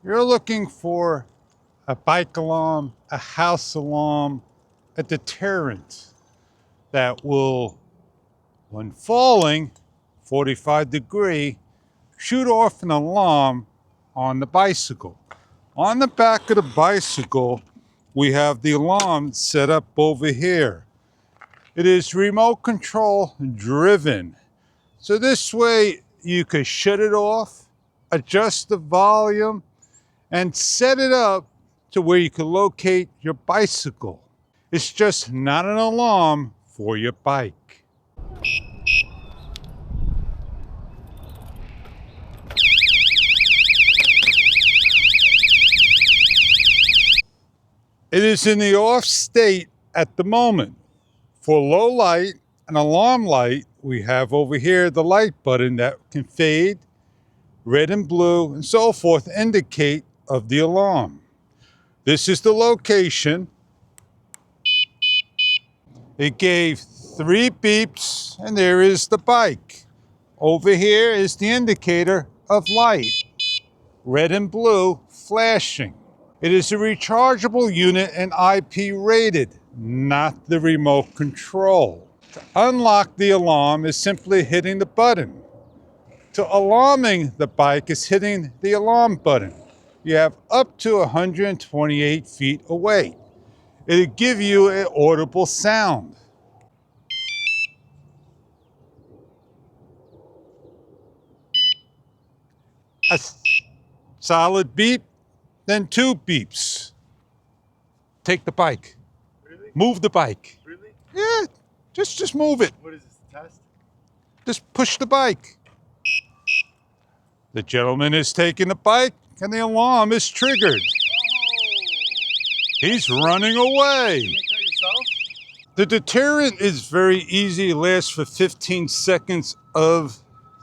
You're looking for a bike alarm, a house alarm, a deterrent that will, when falling 45-degree, shoot off an alarm on the bicycle. On the back of the bicycle, we have the alarm set up over here. It is remote control driven. So this way you could shut it off, adjust the volume, and set it up to where you can locate your bicycle. It's just not an alarm for your bike. It is in the off state at the moment. For low light and alarm light, we have over here the light button that can fade, red and blue, and so forth, indicate of the alarm. This is the location. It gave 3 beeps, and there is the bike. Over here is the indicator of light, red and blue, flashing. It is a rechargeable unit and IP rated, not the remote control. To unlock the alarm is simply hitting the button. To alarming the bike is hitting the alarm button. You have up to 128 feet away. It'll give you an audible sound. A solid beep, then 2 beeps. Take the bike. Really? Move the bike. Really? Yeah, just move it. What is this, a test? Just push the bike. The gentleman is taking the bike and the alarm is triggered. Oh! He's running away. You make that yourself? The deterrent is very easy. It lasts for 15 seconds of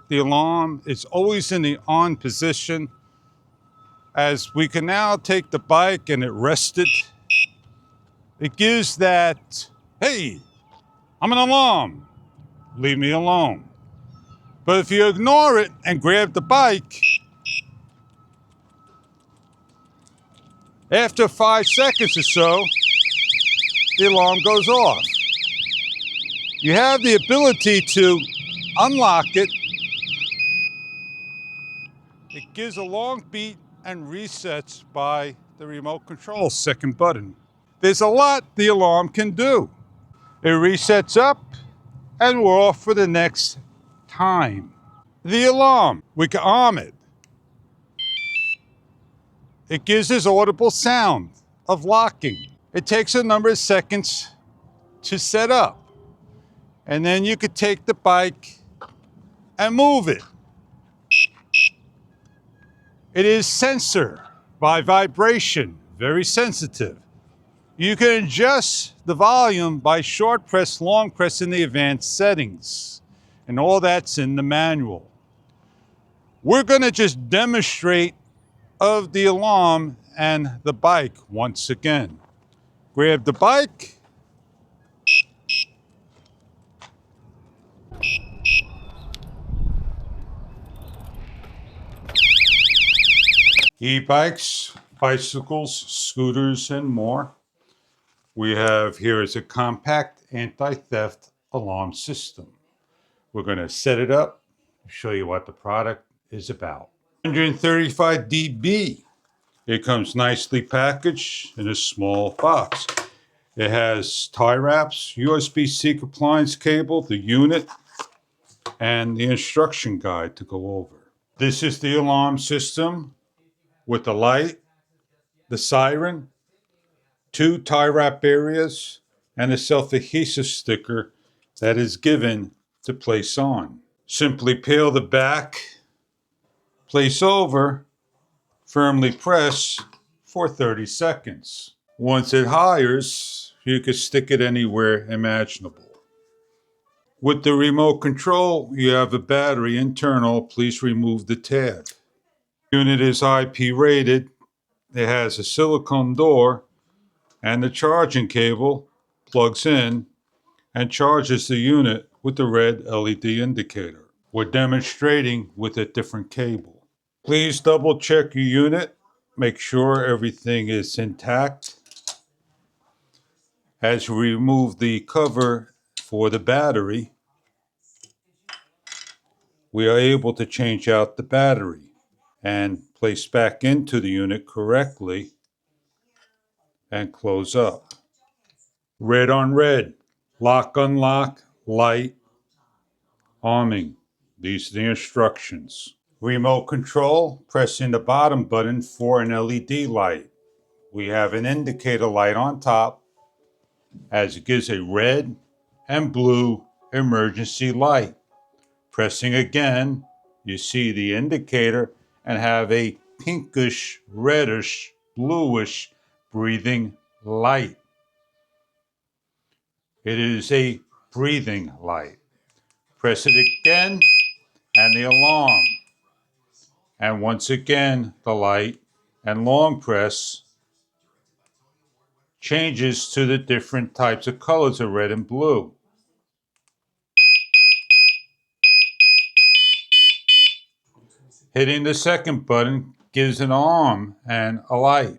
the alarm. It's always in the on position. As we can now take the bike and it rested, it gives that, hey, I'm an alarm, leave me alone. But if you ignore it and grab the bike, after 5 seconds or so, the alarm goes off. You have the ability to unlock it. It gives a long beat and resets by the remote control second button. There's a lot the alarm can do. It resets up and we're off for the next time. The alarm, we can arm it. It gives this audible sound of locking. It takes a number of seconds to set up. And then you could take the bike and move it. It is sensor by vibration, very sensitive. You can adjust the volume by short press, long press in the advanced settings. And all that's in the manual. We're gonna just demonstrate of the alarm and the bike once again. Grab the bike. E-bikes, bicycles, scooters, and more. We have here is a compact anti-theft alarm system. We're going to set it up, show you what the product is about. 135 dB. It comes nicely packaged in a small box. It has tie wraps, USB-C compliance cable, the unit, and the instruction guide to go over. This is the alarm system with the light, the siren, 2 tie wrap areas, and a self-adhesive sticker that is given to place on. Simply peel the back, place over, firmly press for 30 seconds. Once it hires, you can stick it anywhere imaginable. With the remote control, you have a battery internal. Please remove the tab. Unit is IP rated. It has a silicone door, and the charging cable plugs in and charges the unit with the red LED indicator. We're demonstrating with a different cable. Please double check your unit make sure everything is intact. As we remove the cover for the battery, we are able to change out the battery and place back into the unit correctly and close up. Red on red, lock, unlock, light, arming. These are the instructions. Remote control, pressing the bottom button for an LED light. We have an indicator light on top as it gives a red and blue emergency light. Pressing again, you see the indicator and have a pinkish, reddish, bluish breathing light. It is a breathing light. Press it again and the alarm. And once again, the light and long press changes to the different types of colors of red and blue. Hitting the second button gives an arm and a light.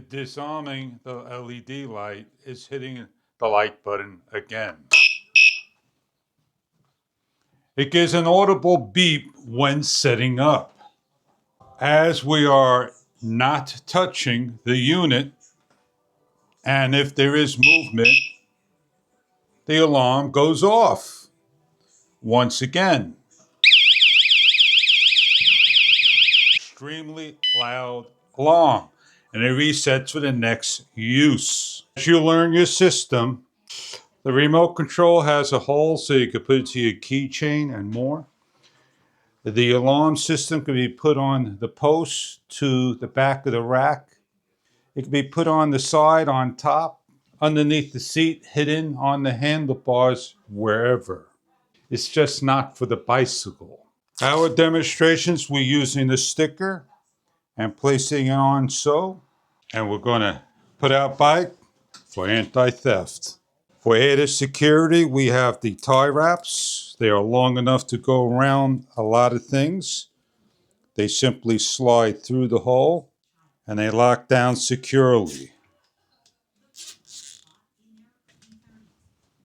Disarming the LED light is hitting the light button again. It gives an audible beep when setting up. As we are not touching the unit, and if there is movement, the alarm goes off. Once again, extremely loud alarm, and it resets for the next use. As you learn your system, the remote control has a hole so you can put it to your keychain and more. The alarm system can be put on the post to the back of the rack. It can be put on the side, on top, underneath the seat, hidden on the handlebars, wherever. It's just not for the bicycle. Our demonstrations, we're using the sticker and placing it on so. And we're going to put our bike for anti-theft. For added security, we have the tie wraps. They are long enough to go around a lot of things. They simply slide through the hole and they lock down securely.